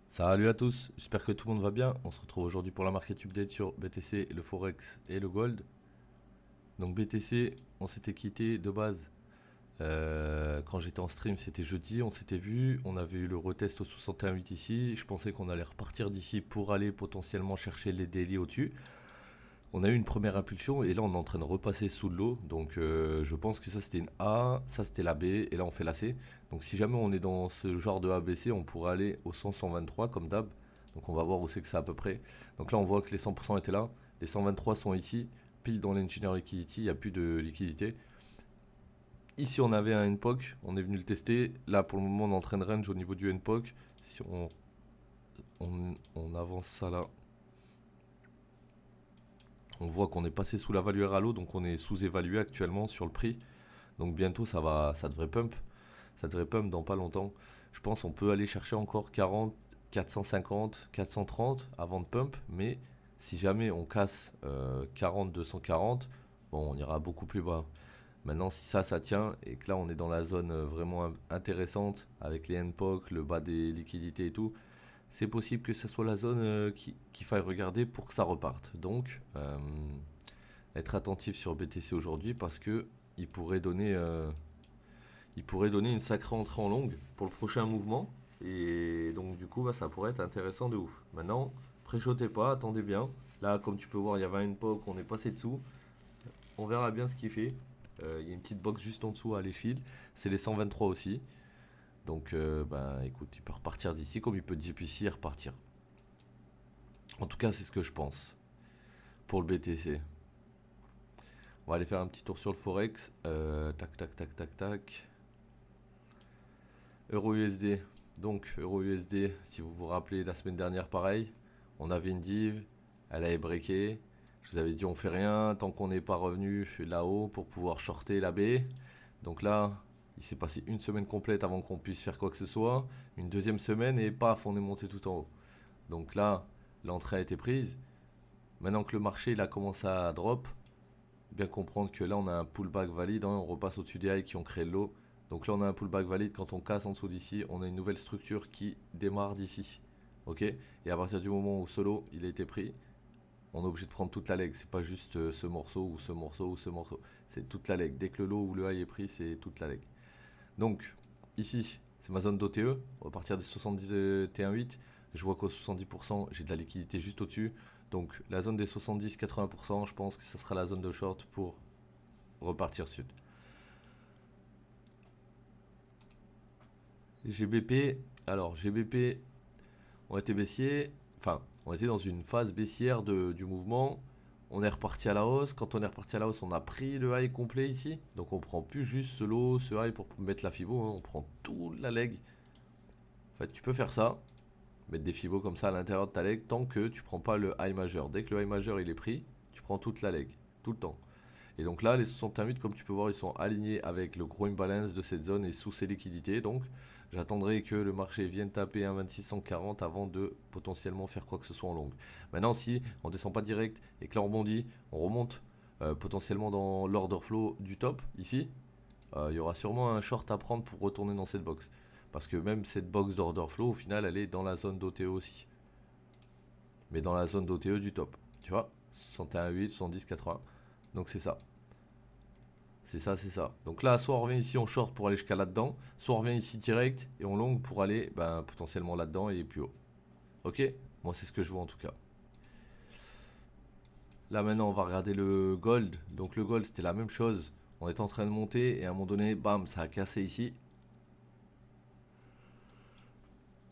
Salut à tous, j'espère que tout le monde va bien. On se retrouve aujourd'hui pour la market update sur BTC, le Forex et le Gold. Donc BTC, on s'était quitté de base. Quand j'étais en stream, c'était jeudi, on s'était vu. On avait eu le retest au 61.8 ici. Je pensais qu'on allait repartir d'ici pour aller potentiellement chercher les daily au-dessus. On a eu une première impulsion et là on est en train de repasser sous l'eau. Donc je pense que ça c'était une A, ça c'était la B et là on fait la C. Donc si jamais on est dans ce genre de ABC, on pourrait aller au 100-123 comme d'hab. Donc on va voir où c'est que c'est à peu près. Donc là on voit que les 100% étaient là. Les 123 sont ici, pile dans l'engineer liquidity, il n'y a plus de liquidité. Ici on avait un NPOC, on est venu le tester. Là pour le moment on est en train de range au niveau du NPOC. Si on avance ça là, on voit qu'on est passé sous la value RALO, donc on est sous-évalué actuellement sur le prix. Donc bientôt ça devrait pump. Ça devrait pump dans pas longtemps. Je pense qu'on peut aller chercher encore 40, 450, 430 avant de pump. Mais si jamais on casse 40, 240, bon, on ira beaucoup plus bas. Maintenant, si ça tient et que là on est dans la zone vraiment intéressante avec les NPOC, le bas des liquidités et tout, c'est possible que ce soit la zone qu'il faille regarder pour que ça reparte. Donc, être attentif sur BTC aujourd'hui parce que il pourrait donner une sacrée entrée en longue pour le prochain mouvement. Et donc, du coup, bah, ça pourrait être intéressant de ouf. Maintenant, préchotez pas, attendez bien. Là, comme tu peux voir, il y avait une POC, on est passé dessous. On verra bien ce qu'il fait. Il y a une petite box juste en dessous à les fils. C'est les 123 aussi. Donc, ben, écoute, il peut repartir d'ici comme il peut d'ici et repartir. En tout cas, c'est ce que je pense pour le BTC. On va aller faire un petit tour sur le Forex. Tac, tac, tac, tac, tac. Euro USD. Donc, Euro USD, si vous vous rappelez, la semaine dernière, pareil. On avait une div, elle avait breaké. Je vous avais dit, on fait rien tant qu'on n'est pas revenu là-haut pour pouvoir shorter la baie. Donc là, il s'est passé une semaine complète avant qu'on puisse faire quoi que ce soit. Une deuxième semaine et paf, on est monté tout en haut. Donc là, l'entrée a été prise. Maintenant que le marché il a commencé à drop, bien comprendre que là on a un pullback valide, hein, on repasse au-dessus des highs qui ont créé le low. Donc là on a un pullback valide, quand on casse en dessous d'ici, on a une nouvelle structure qui démarre d'ici. Ok. Et à partir du moment où ce low il a été pris, on est obligé de prendre toute la leg. C'est pas juste ce morceau ou ce morceau ou ce morceau. C'est toute la leg. Dès que le low ou le high est pris, c'est toute la leg. Donc ici, c'est ma zone d'OTE. À partir des 70 T1.8, je vois qu'au 70%, j'ai de la liquidité juste au-dessus. Donc la zone des 70-80%, je pense que ça sera la zone de short pour repartir sud. GBP, alors GBP, on était baissier, enfin, on était dans une phase baissière du mouvement. On est reparti à la hausse. Quand on est reparti à la hausse, on a pris le high complet ici. Donc on prend plus juste ce low, ce high pour mettre la fibo, hein. On prend toute la leg. En fait, tu peux faire ça, mettre des fibos comme ça à l'intérieur de ta leg tant que tu prends pas le high majeur. Dès que le high majeur il est pris, tu prends toute la leg, tout le temps. Et donc là, les 68, comme tu peux voir, ils sont alignés avec le gros imbalance de cette zone et sous ses liquidités. Donc j'attendrai que le marché vienne taper un 2640 avant de potentiellement faire quoi que ce soit en longue. Maintenant, si on descend pas direct et que là on rebondit, on remonte potentiellement dans l'order flow du top ici, il y aura sûrement un short à prendre pour retourner dans cette box. Parce que même cette box d'order flow, au final, elle est dans la zone d'OTE aussi. Mais dans la zone d'OTE du top. Tu vois, 61,8, 70, 80. Donc c'est ça. C'est ça, c'est ça. Donc là, soit on revient ici en short pour aller jusqu'à là-dedans, soit on revient ici direct et on long pour aller potentiellement là-dedans et plus haut. Ok. Moi, c'est ce que je vois en tout cas. Là maintenant, on va regarder le gold. Donc le gold, c'était la même chose. On est en train de monter et à un moment donné, bam, ça a cassé ici.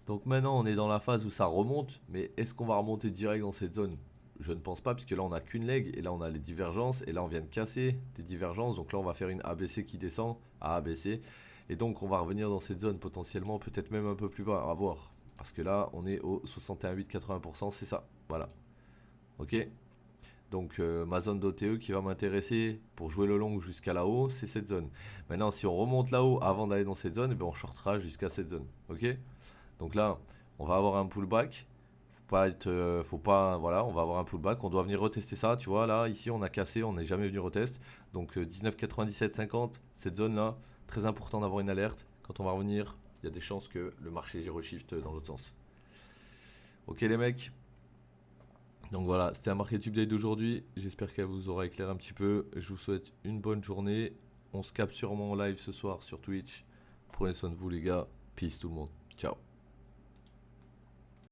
Donc maintenant, on est dans la phase où ça remonte, mais est-ce qu'on va remonter direct dans cette zone? Je ne pense pas, puisque là on n'a qu'une leg, et là on a les divergences, et là on vient de casser des divergences, donc là on va faire une ABC qui descend à ABC, et donc on va revenir dans cette zone potentiellement, peut-être même un peu plus bas, à voir. Parce que là on est au 61,8-80%, c'est ça, voilà. Ok. Donc ma zone d'OTE qui va m'intéresser pour jouer le long jusqu'à là-haut, c'est cette zone. Maintenant si on remonte là-haut avant d'aller dans cette zone, on shortera jusqu'à cette zone, ok. Donc là, on va avoir un pullback. pas être, faut pas, voilà, on va avoir un pullback, on doit venir retester ça, tu vois, là, ici, on a cassé, on n'est jamais venu retest, donc 19,97,50, cette zone-là, très important d'avoir une alerte, quand on va revenir, il y a des chances que le marché giro shift dans l'autre sens. Ok les mecs, donc voilà, c'était un market update d'aujourd'hui, j'espère qu'elle vous aura éclairé un petit peu, je vous souhaite une bonne journée, on se capte sûrement en live ce soir sur Twitch, prenez soin de vous les gars, peace tout le monde, ciao.